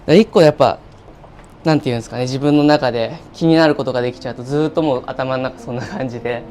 一個やっぱなんていうんですかね、自分の中で気になることができちゃうとずっともう頭の中そんな感じで、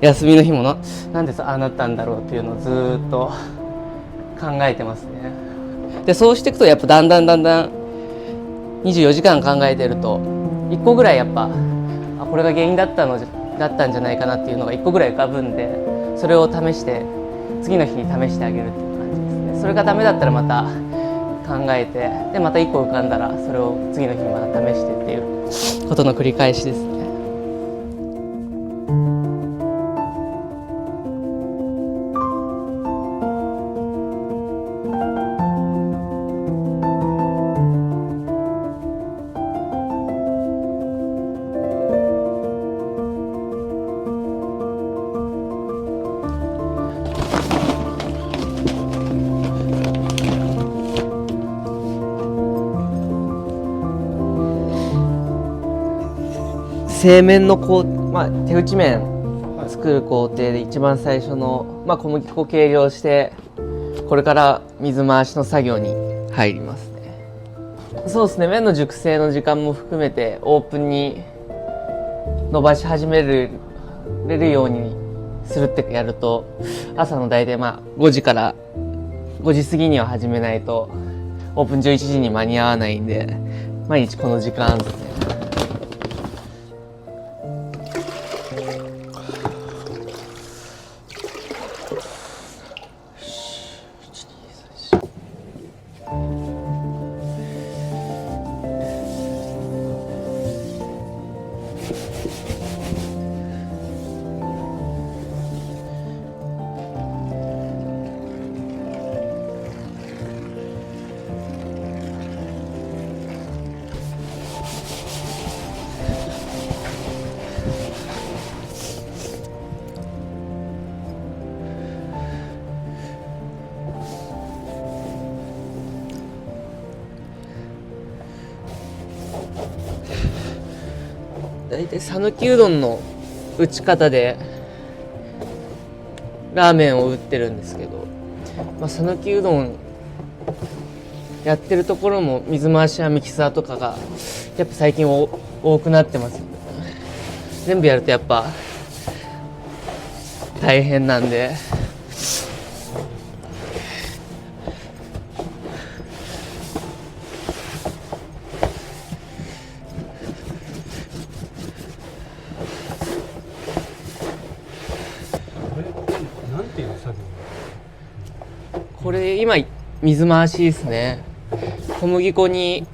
休みの日もなんでああなったんだろうっていうのをずっと考えてますね。でそうしていくとやっぱだんだん24時間考えてると1個ぐらいやっぱこれが原因だったんじゃないかなっていうのが1個ぐらい浮かぶんで、それを試して次の日に試してあげるっていう感じですね。それがダメだったらまた考えて、でまた1個浮かんだらそれを次の日にまた試してっていうことの繰り返しですね。製麺の手打ち麺作る工程で一番最初の、小麦粉計量してこれから水回しの作業に入りますね。そうですね、麺の熟成の時間も含めてオープンに伸ばし始めれるようにするってやると、朝の大体5時から5時過ぎには始めないとオープン11時に間に合わないんで、毎日この時間ですね。大体讃岐うどんの打ち方でラーメンを打ってるんですけど、讃岐うどんやってるところも水回しやミキサーとかがやっぱ最近多くなってます。全部やるとやっぱ大変なんで、これ今水回しですね。小麦粉に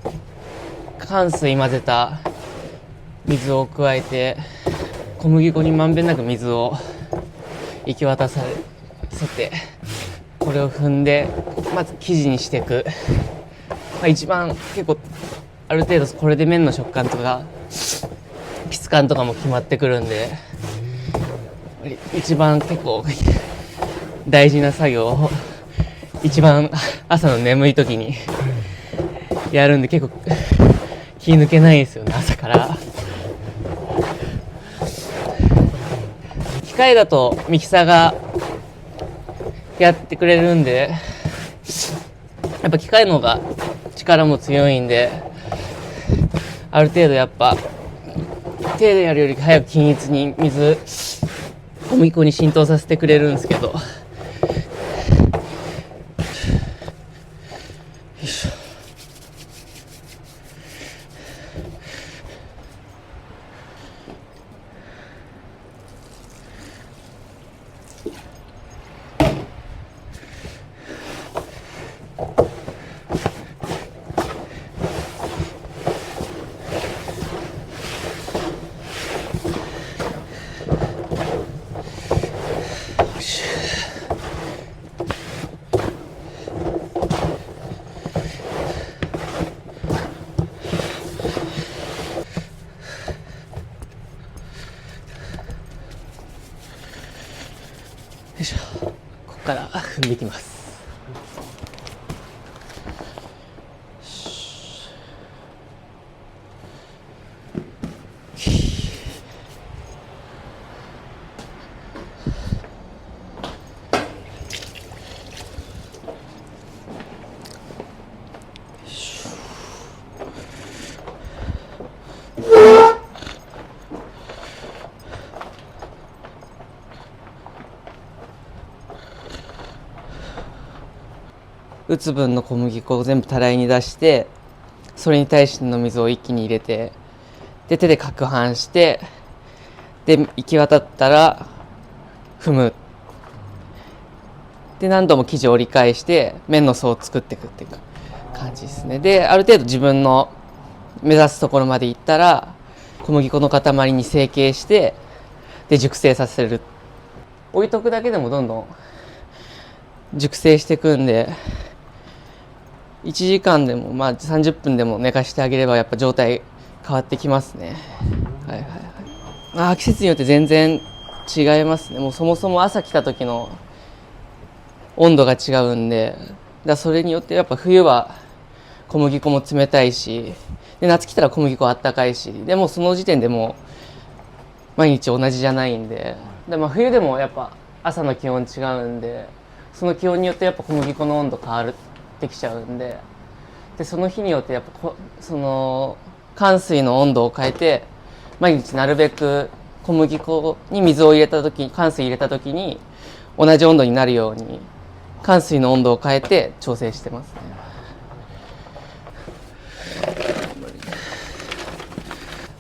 乾水混ぜた水を加えて、小麦粉にまんべんなく水を行き渡させて、これを踏んでまず生地にしていく。一番結構ある程度これで麺の食感とか質感とかも決まってくるんで、一番結構大事な作業を一番朝の眠い時にやるんで、結構気抜けないですよね、朝から。機械だとミキサーがやってくれるんで、やっぱ機械の方が力も強いんで、ある程度やっぱ手でやるより早く均一に小麦粉に浸透させてくれるんですけど、よいしょ、ここから踏んでいきます。打つ分の小麦粉を全部たらいに出して、それに対しての水を一気に入れて、で手で攪拌して、で行き渡ったら踏む。で何度も生地を折り返して麺の層を作っていくっていう感じですね。である程度自分の目指すところまで行ったら小麦粉の塊に成形して、で熟成させる。置いとくだけでもどんどん熟成していくんで、1時間でも30分でも寝かしてあげればやっぱ状態変わってきますね。はいはいはい。季節によって全然違いますね。もうそもそも朝来た時の温度が違うんで、それによってやっぱ冬は小麦粉も冷たいし、で夏来たら小麦粉あったかいし、でもその時点でもう毎日同じじゃないんで、冬でもやっぱ朝の気温違うんで、その気温によってやっぱ小麦粉の温度変わってきちゃうんで、その日によってやっぱその乾水の温度を変えて、毎日なるべく小麦粉に水を入れた時、乾水入れた時に同じ温度になるように乾水の温度を変えて調整してますね。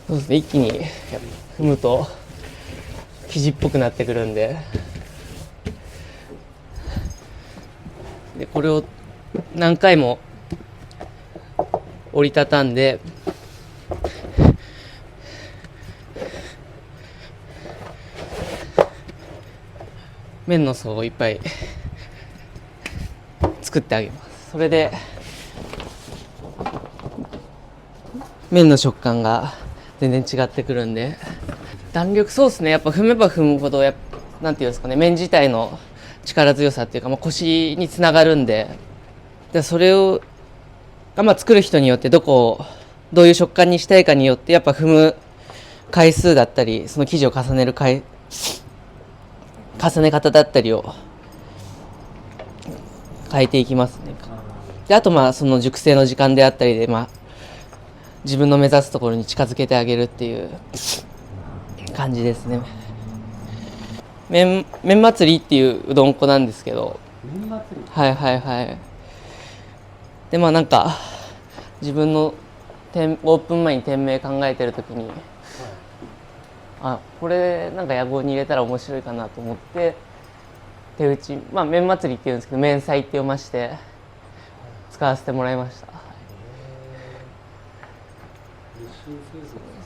そうですね、一気に踏むと生地っぽくなってくるんで、これを何回も折りたたんで、麺の層をいっぱい作ってあげます。それで麺の食感が全然違ってくるんで、弾力、そうですね、やっぱ踏めば踏むほどなんていうんですかね、麺自体の力強さっていうか、腰につながるんで、それを作る人によってどういう食感にしたいかによってやっぱ踏む回数だったり、その生地を重ねる重ね方だったりを変えていきますね。であとその熟成の時間であったりで、自分の目指すところに近づけてあげるっていう感じですね。麺祭りっていううどん粉なんですけど、はいはいはい。でなんか自分のオープン前に店名考えてる時に、これなんか屋号に入れたら面白いかなと思って、手打ち麺祭りっていうんですけど、麺祭って読まして使わせてもらいました。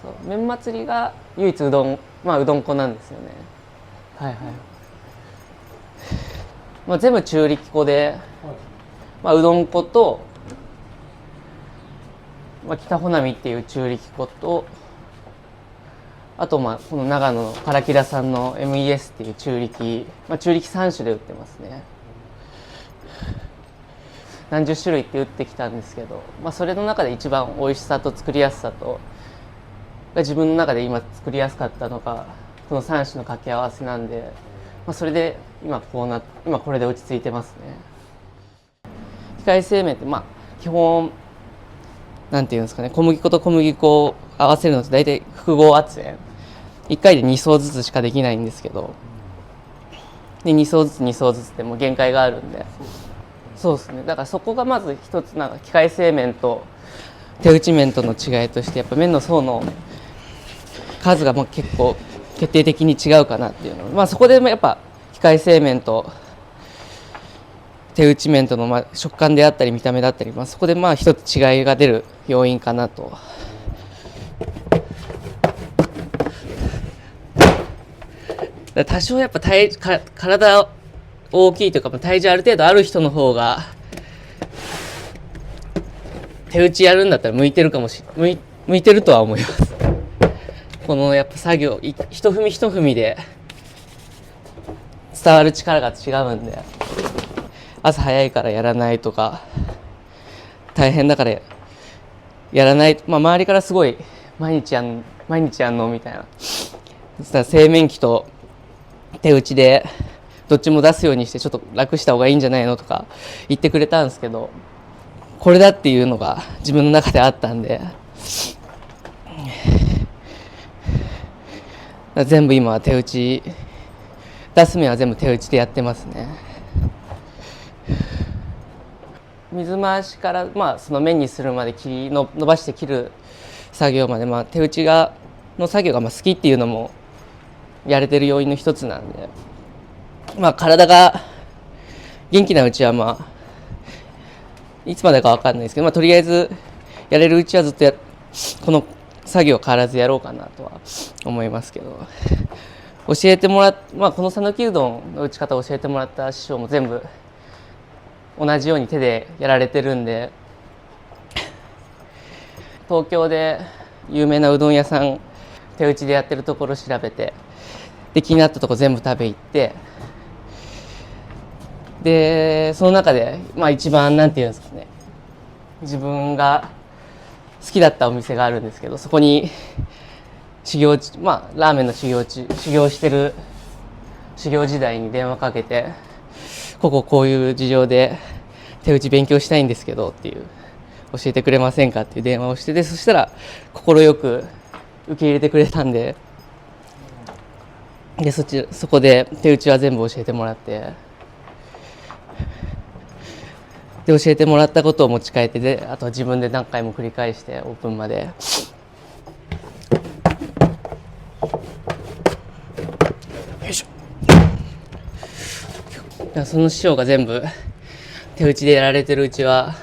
そう麺祭りが唯一うどん粉なんですよね。はいはい。全部中力粉で、うどん粉と、北穂波っていう中力粉と、あとこの長野の唐木田さんの MES っていう中力、中力3種で売ってますね。何十種類って打ってきたんですけど、それの中で一番美味しさと作りやすさとが自分の中で今作りやすかったのがこの3種の掛け合わせなんで、それで今これで落ち着いてますね。機械製麺って基本なんていうんですかね、小麦粉と小麦粉を合わせるのって大体複合圧煙1回で2層ずつしかできないんですけど、で2層ずつ2層ずつでも限界があるんで、そうですね、だからそこがまず一つ機械製麺と手打ち麺との違いとして、やっぱ麺の層の数が結構決定的に違うかなっていうの、そこでやっぱ機械製麺と手打ち麺との食感であったり見た目だったり、そこで一つ違いが出る要因かなと。多少やっぱ体大きいというか体重ある程度ある人の方が手打ちやるんだったら向いてるとは思います。このやっぱ作業一踏み一踏みで伝わる力が違うんで、朝早いからやらないとか大変だからやらない、周りからすごい毎日やんのみたいな、製麺機と手打ちでどっちも出すようにしてちょっと楽した方がいいんじゃないのとか言ってくれたんですけど、これだっていうのが自分の中であったんで、全部今は手打ち、出す麺は全部手打ちでやってますね。水回しから、その面にするまで伸ばして切る作業まで、手打ちの作業が好きっていうのもやれてる要因の一つなんで、体が元気なうちはいつまでか分かんないですけど、とりあえずやれるうちはずっとこの作業は変わらずやろうかなとは思いますけど、教えてもらっこの讃岐うどんの打ち方を教えてもらった師匠も全部同じように手でやられてるんで、東京で有名なうどん屋さん手打ちでやってるところ調べて、で気になったとこ全部食べ行って、でその中で一番なんていうんですかね、自分が好きだったお店があるんですけど、そこにラーメンの修行してる修行時代に電話かけて、こういう事情で手打ち勉強したいんですけどっていう、教えてくれませんかっていう電話をして、そしたら快く受け入れてくれたんで、そこで手打ちは全部教えてもらって、で教えてもらったことを持ち帰って、であとは自分で何回も繰り返してオープンまで。よいしょ。その師匠が全部手打ちでやられてるうちは、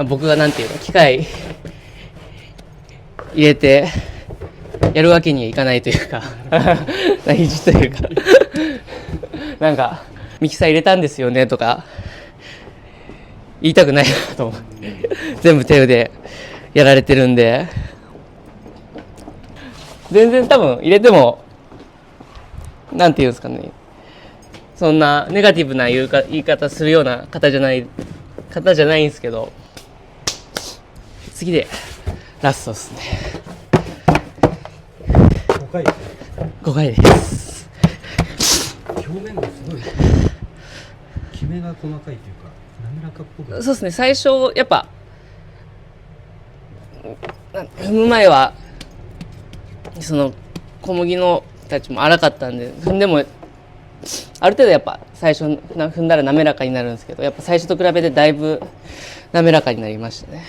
僕が機械入れてやるわけにはいかないというか意地というかミキサー入れたんですよねとか言いたくないなと思って全部手でやられてるんで、全然多分入れてもなんていうんですかね、そんなネガティブな言い方するような方じゃないんですけど、次でラストですね。5回です。表面がすごいきめが細かいというか滑らかっぽく。そうですね、最初やっぱ踏む前はその小麦のたちも粗かったんで、踏んでもある程度やっぱ最初踏んだら滑らかになるんですけど、やっぱ最初と比べてだいぶ滑らかになりましたね。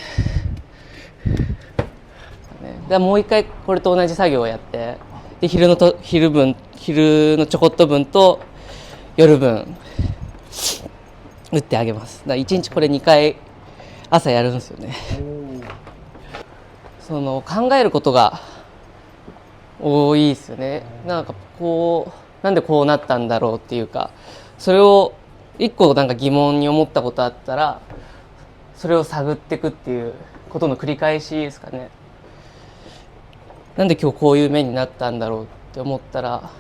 でもう一回これと同じ作業をやって、で昼のちょこっと分と夜分打ってあげます。だから1日これ2回朝やるんですよね。その考えることが多いですよね。なんでこうなったんだろうっていうか、それを一個疑問に思ったことあったらそれを探っていくっていうことの繰り返しですかね。なんで今日こういう目になったんだろうって思ったら、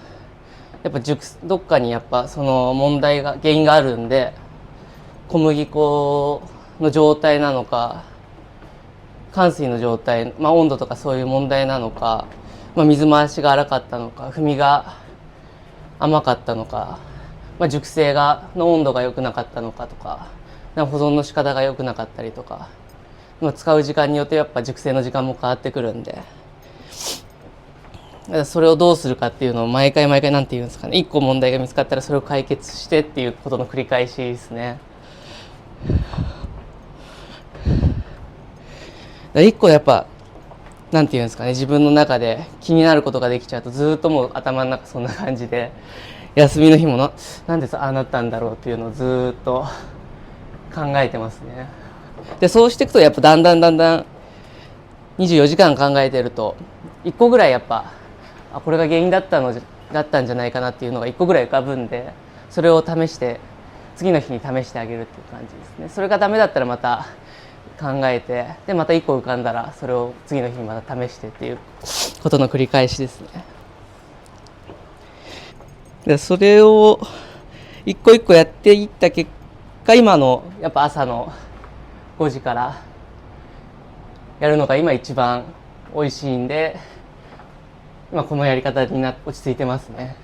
やっぱどっかにやっぱその原因があるんで、小麦粉の状態なのか、乾水の状態、温度とかそういう問題なのか、水回しが荒かったのか、踏みが甘かったのか、熟成の温度が良くなかったのかとか、保存の仕方が良くなかったりとか、使う時間によってやっぱ熟成の時間も変わってくるんで、それをどうするかっていうのを毎回なんていうんですかね、一個問題が見つかったらそれを解決してっていうことの繰り返しですね。一個やっぱなんていうんですかね、自分の中で気になることができちゃうと、ずっともう頭の中そんな感じで、休みの日もなんでああなったんだろうっていうのをずっと考えてますね。でそうしていくとやっぱだんだん24時間考えてると1個ぐらいやっぱこれが原因だったんじゃないかなっていうのが1個ぐらい浮かぶんで、それを試して次の日に試してあげるっていう感じですね。それがダメだったらまた考えて、でまた1個浮かんだらそれを次の日にまた試してっていうことの繰り返しですね。でそれを一個一個やっていった結果、今のやっぱ朝の5時からやるのが今一番美味しいんで、今このやり方に落ち着いてますね。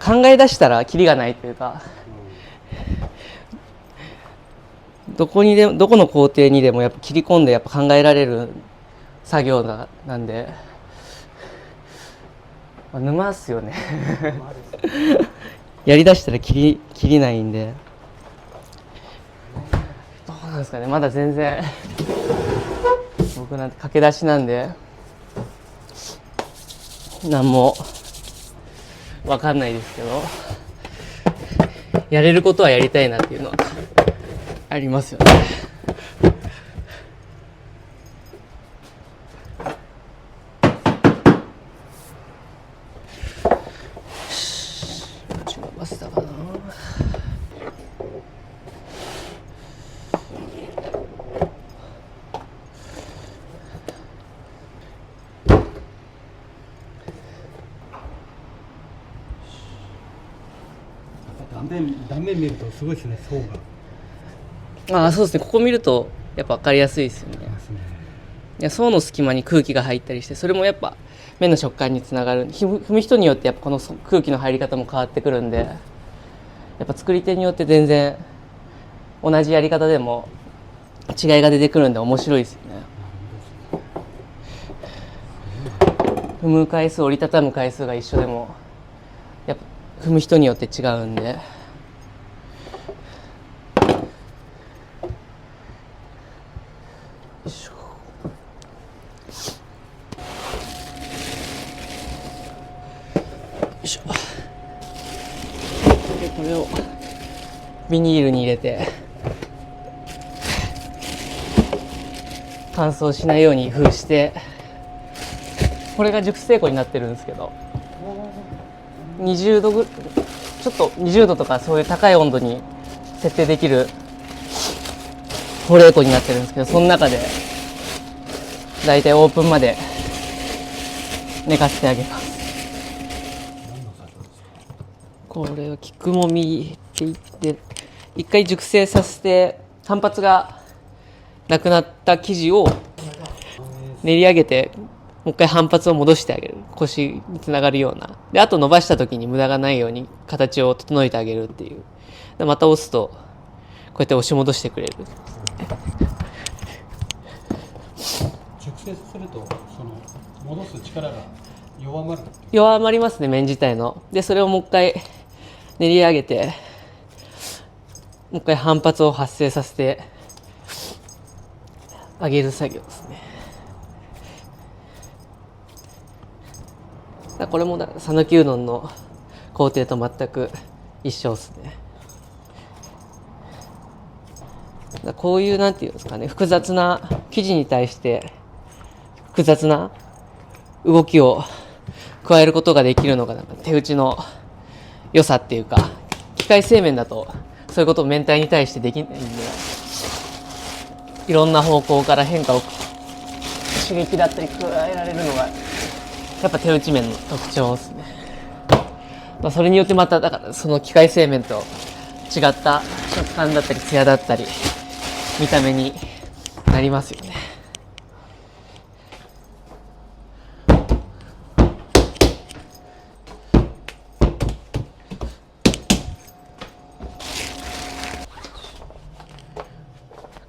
考え出したらキリがないというか、どこの工程にでもやっぱ切り込んでやっぱ考えられる作業なんで、沼っすよねやりだしたらキリないんで、なんですかね、まだ全然僕なんて駆け出しなんで何も分かんないですけど、やれることはやりたいなっていうのはありますよね。伸ばせたかな。断面見るとすごいですね、層が。ああ、そうですね。ここ見るとやっぱ分かりやすいですよね。いや、層の隙間に空気が入ったりして、それもやっぱ麺の食感につながる。踏む人によってやっぱこの空気の入り方も変わってくるんで、やっぱ作り手によって全然同じやり方でも違いが出てくるんで面白いですよね。踏む回数、折りたたむ回数が一緒でもやっぱ踏む人によって違うんで。でこれをビニールに入れて乾燥しないように封して、これが熟成庫になってるんですけど、20度ちょっと20度とかそういう高い温度に設定できる保冷庫になってるんですけど、その中でだいたいオープンまで寝かせてあげます。これを菊もみっていって、一回熟成させて反発がなくなった生地を練り上げて、もう一回反発を戻してあげる。腰につながるような。で、あと伸ばした時に無駄がないように形を整えてあげるっていう。でまた押すとこうやって押し戻してくれる。熟成するとその戻す力が弱まる。弱まりますね、麺自体の。でそれをもう一回練り上げて、もう一回反発を発生させてあげる作業ですね。これも讃岐うどんの工程と全く一緒ですね。こういうなんていうんですかね、複雑な生地に対して複雑な動きを加えることができるのがなんか手打ちの良さっていうか、機械製麺だとそういうことを麺体に対してできないんで、いろんな方向から変化を刺激だったり加えられるのがやっぱ手打ち麺の特徴ですね。それによってまただからその機械製麺と違った食感だったりツヤだったり見た目になりますよね。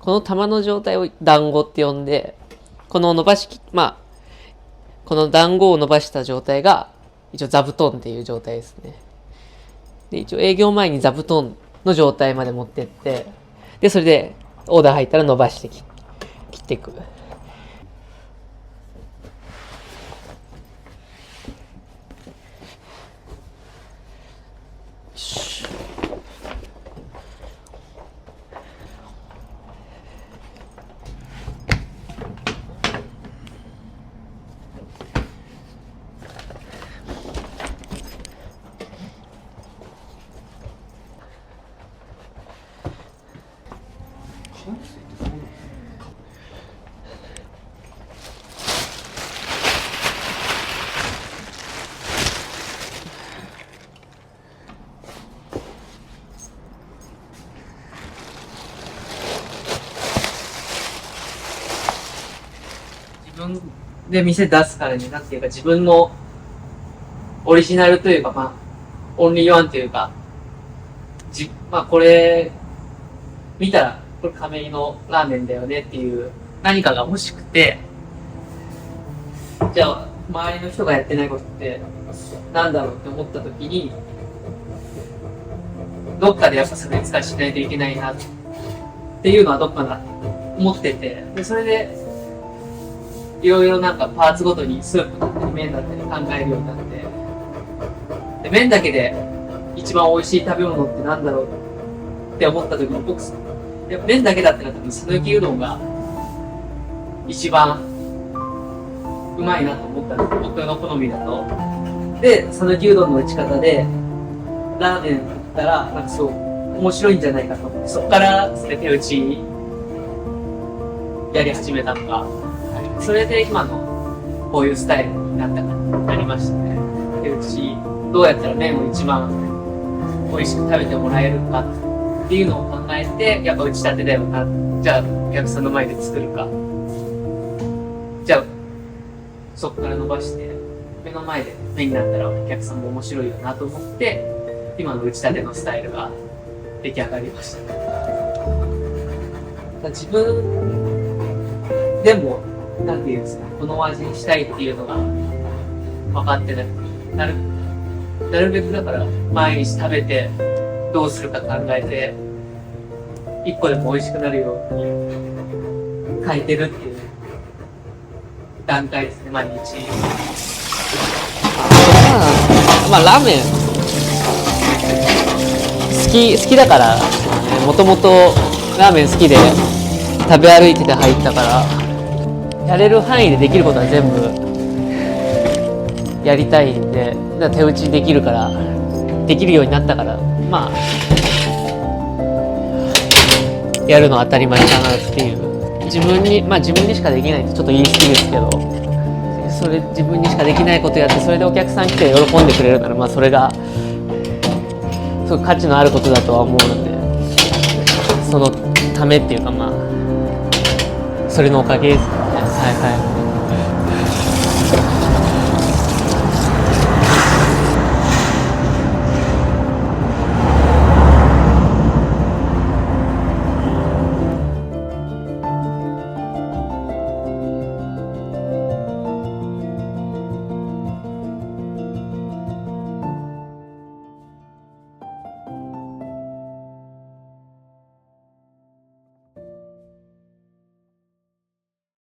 この玉の状態を団子って呼んで、この伸ばしき、この団子を伸ばした状態が一応座布団っていう状態ですね。で一応営業前に座布団の状態まで持ってって、でそれでオーダー入ったら伸ばして切っていく。自分で店出すからになんていうか、自分のオリジナルというか、オンリーワンというか、これ見たらこれ亀井のラーメンだよねっていう何かが欲しくて、じゃあ周りの人がやってないことってなんだろうって思った時に、どっかでやっぱ差別化しないといけないなっっていうのはどっかな思ってて、でそれでいろいろなんかパーツごとにスープだったり麺だったり考えるようになって、で麺だけで一番美味しい食べ物ってなんだろうって思った時に、僕麺だけだったら多分讃岐うどんが一番うまいなと思ったんですよ、僕の好みだと。で讃岐うどんの打ち方でラーメンだったらなんかすごく面白いんじゃないかと思って、そこから手打ちやり始めたのが、それで今のこういうスタイルになりましたね。手打ちどうやったら麺を一番美味しく食べてもらえるかっていうのを考えて、やっぱ打ち立てだよな、じゃあお客さんの前で作るか、じゃあそこから伸ばして目の前で麺になったらお客さんも面白いよなと思って、今の打ち立てのスタイルが出来上がりました。自分でもなんていうんですか、この味にしたいっていうのが分かってなるべくだから毎日食べてどうするか考えて一個でも美味しくなるように変えてるっていう段階ですね、毎日。まあラーメン好きだから、もともとラーメン好きで食べ歩いてて入ったから、やれる範囲でできることは全部やりたいんで、だから手打ちできるからできるようになったから、まあやるのは当たり前かなっていう。自分にしかできないってちょっと言い過ぎですけど、それ自分にしかできないことやって、それでお客さん来て喜んでくれるなら、まあそれがすごく価値のあることだとは思うので、そのためっていうか、まあそれのおかげですね。はいはい。